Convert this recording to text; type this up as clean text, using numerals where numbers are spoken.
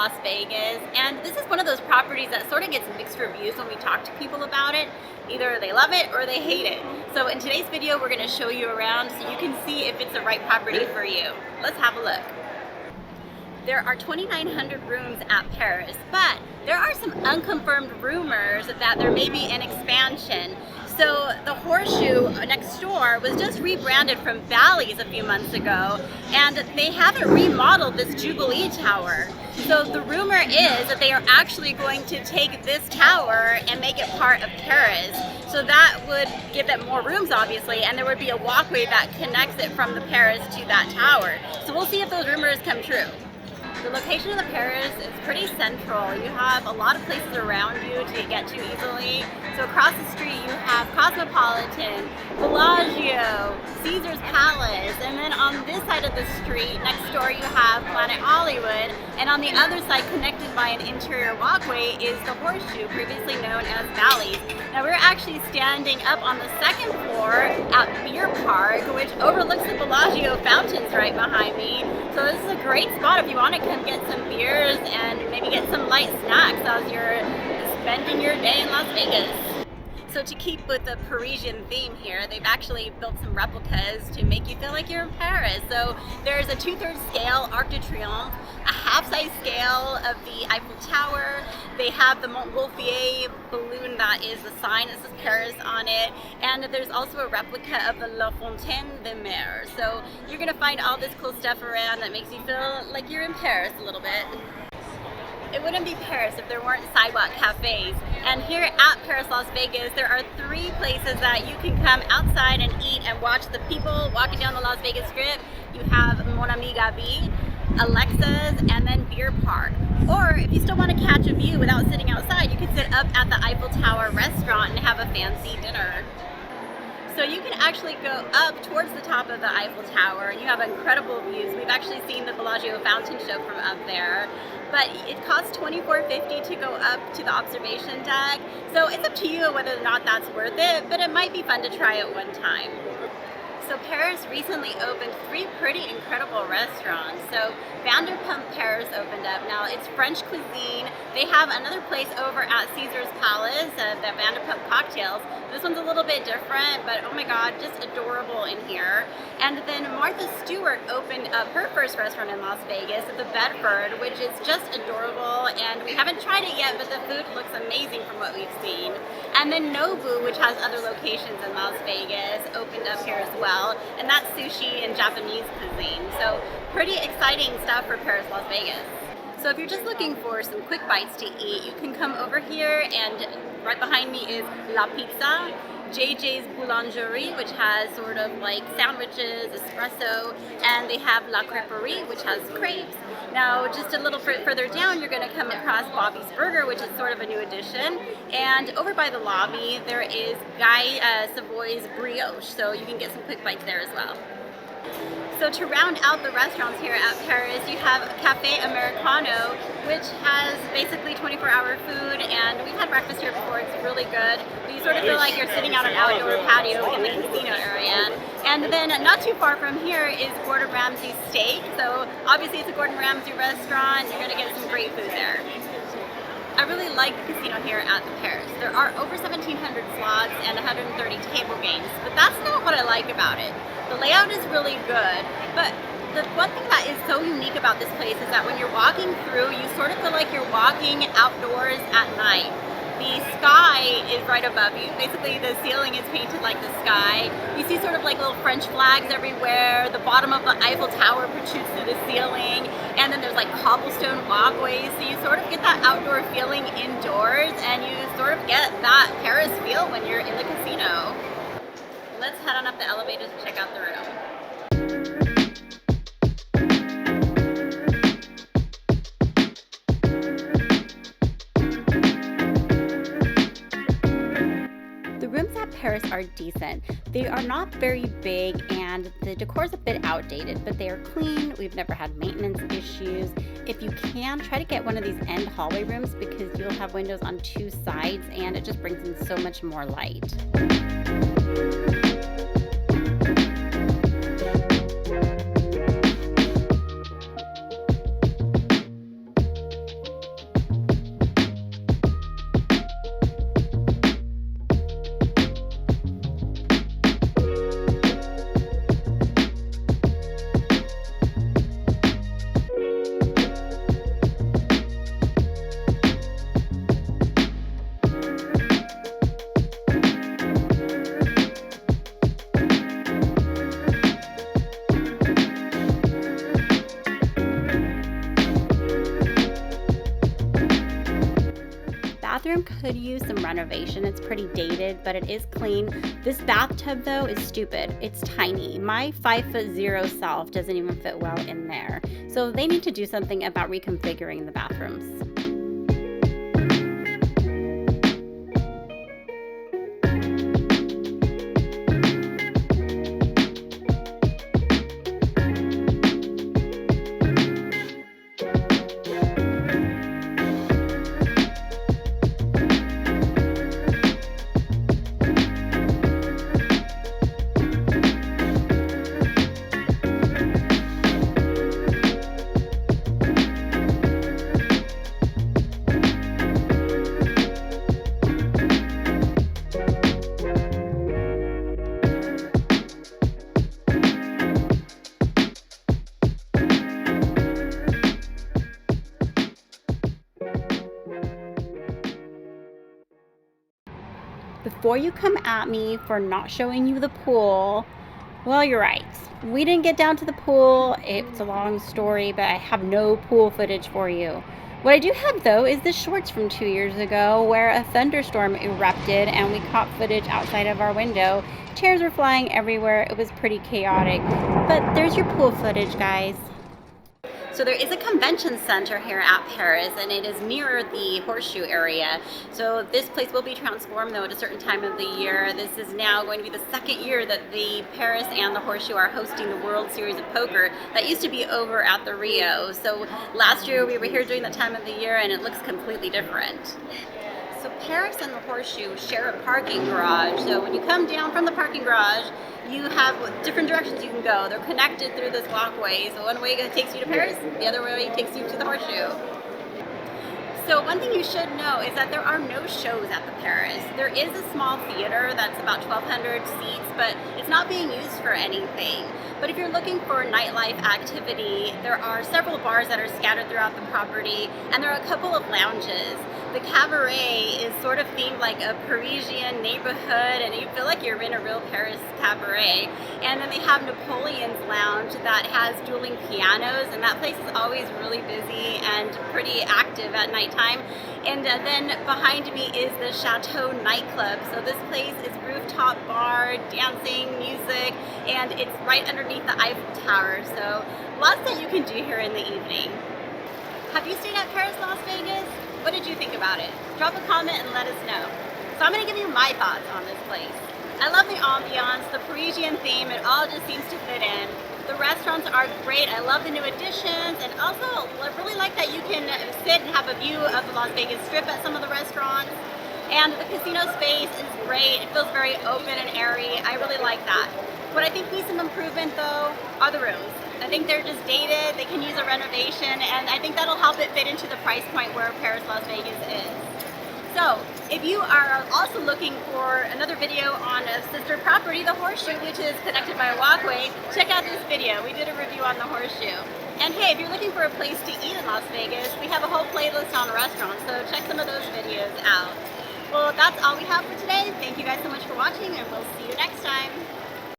Las Vegas, and this is one of those properties that sort of gets mixed reviews when we talk to people about it. Either they love it or they hate it. So in today's video, we're going to show you around so you can see if it's the right property for you. Let's have a look. There are 2,900 rooms at Paris, but there are some unconfirmed rumors that there may be an expansion. So the Horseshoe next door was just rebranded from Bally's a few months ago, and they haven't remodeled this Jubilee Tower. So the rumor is that they are actually going to take this tower and make it part of Paris. So that would give it more rooms, obviously, and there would be a walkway that connects it from the Paris to that tower. So we'll see if those rumors come true. The location of the Paris is pretty central. You have a lot of places around you to get to easily. So across the street you have Cosmopolitan, Bellagio, Caesar's Palace, and then on this side of the street next door you have Planet Hollywood, and on the other side, connected by an interior walkway, is the Horseshoe, previously known as Bally's. Now we're actually standing up on the second floor at Beer Park, which overlooks the Bellagio fountains right behind me. So this is a great spot if you want to come get some beers and maybe get some light snacks as you're spending your day in Las Vegas. So to keep with the Parisian theme here, they've actually built some replicas to make you feel like you're in Paris. So there's a 2/3 scale Arc de Triomphe, a half-size scale of the Eiffel Tower. They have the Montgolfier balloon that is the sign that says Paris on it. And there's also a replica of the La Fontaine de Mer. So you're gonna find all this cool stuff around that makes you feel like you're in Paris a little bit. It wouldn't be Paris if there weren't sidewalk cafes. And here at Paris Las Vegas, there are 3 places that you can come outside and eat and watch the people walking down the Las Vegas Strip. You have Mon Ami Gabi, Alexa's, and then Beer Park. Or if you still want to catch a view without sitting outside, you can sit up at the Eiffel Tower restaurant and have a fancy dinner. So you can actually go up towards the top of the Eiffel Tower. You have incredible views. We've actually seen the Bellagio fountain show from up there. But it costs $24.50 to go up to the observation deck. So it's up to you whether or not that's worth it, but it might be fun to try it one time. So Paris recently opened 3 pretty incredible restaurants. So Vanderpump Paris opened up. Now it's French cuisine. They have another place over at Caesar's Palace, the Vanderpump Cocktails. This one's a little bit different, but oh my god, just adorable in here. And then Martha Stewart opened up her first restaurant in Las Vegas, the Bedford, which is just adorable, and we haven't tried it yet, but the food looks amazing from what we've seen. And then Nobu, which has other locations in Las Vegas, opened up here as well, and that's sushi and Japanese cuisine. So pretty exciting stuff for Paris Las Vegas. So if you're just looking for some quick bites to eat, you can come over here, and right behind me is La Pizza, JJ's Boulangerie, which has sort of like sandwiches, espresso, and they have La Crêperie, which has crepes. Now, just a little further down, you're going to come across Bobby's Burger, which is sort of a new addition. And over by the lobby, there is Guy Savoy's Brioche, so you can get some quick bites there as well. So to round out the restaurants here at Paris, you have Cafe Americano, which has basically 24-hour food, and we've had breakfast here before. It's really good. You sort of feel like you're sitting on an outdoor patio in the casino area. And then not too far from here is Gordon Ramsay's Steak. So obviously it's a Gordon Ramsay restaurant. You're going to get some great food there. I really like the casino here at the Paris. There are over 1,700 slots and 130 table games, but that's not what I like about it. The layout is really good, but the one thing that is so unique about this place is that when you're walking through, you sort of feel like you're walking outdoors at night. The sky is right above you. Basically, the ceiling is painted like the sky. You see sort of like little French flags everywhere. The bottom of the Eiffel Tower protrudes through the ceiling. And then there's like cobblestone walkways. So you sort of get that outdoor feeling indoors, and you sort of get that Paris feel when you're in the casino. Let's head on up the elevator to check out the room. The rooms at Paris are decent. They are not very big, and the decor is a bit outdated, but they are clean. We've never had maintenance issues. If you can, try to get one of these end hallway rooms because you'll have windows on 2 sides, and it just brings in so much more light. bathroom could use some renovation. It's pretty dated, but it is clean. This bathtub though is stupid. It's tiny. My 5'0" self doesn't even fit well in there. So they need to do something about reconfiguring the bathrooms. Before you come at me for not showing you the pool, well, you're right. We didn't get down to the pool. It's a long story, but I have no pool footage for you. What I do have, though, is the shorts from 2 years ago where a thunderstorm erupted and we caught footage outside of our window. Chairs were flying everywhere. It was pretty chaotic. But there's your pool footage, guys. So there is a convention center here at Paris, and it is near the Horseshoe area. So this place will be transformed though at a certain time of the year. This is now going to be the second year that the Paris and the Horseshoe are hosting the World Series of Poker. That used to be over at the Rio. So last year we were here during that time of the year and it looks completely different. So Paris and the Horseshoe share a parking garage. So when you come down from the parking garage, you have different directions you can go. They're connected through this walkway. So one way takes you to Paris, the other way takes you to the Horseshoe. So one thing you should know is that there are no shows at the Paris. There is a small theater that's about 1,200 seats, but it's not being used for anything. But if you're looking for nightlife activity, there are several bars that are scattered throughout the property, and there are a couple of lounges. The cabaret is sort of themed like a Parisian neighborhood, and you feel like you're in a real Paris cabaret. And then they have Napoleon's Lounge that has dueling pianos, and that place is always really busy and pretty active at nighttime. And then behind me is the Chateau nightclub. So this place is rooftop bar, dancing, music, and it's right underneath the Eiffel Tower. So lots that you can do here in the evening. Have you stayed at Paris, Las Vegas? What did you think about it? Drop a comment and let us know. So I'm gonna give you my thoughts on this place. I love the ambiance, the Parisian theme, it all just seems to fit in. The restaurants are great, I love the new additions, and also I really like that you can sit and have a view of the Las Vegas Strip at some of the restaurants. And the casino space is great, it feels very open and airy, I really like that. What I think needs some improvement though are the rooms. I think they're just dated, they can use a renovation, and I think that'll help it fit into the price point where Paris, Las Vegas is. So, if you are also looking for another video on a sister property, the Horseshoe, which is connected by a walkway, check out this video. We did a review on the Horseshoe. And hey, if you're looking for a place to eat in Las Vegas, we have a whole playlist on restaurants, so check some of those videos out. Well, that's all we have for today. Thank you guys so much for watching, and we'll see you next time.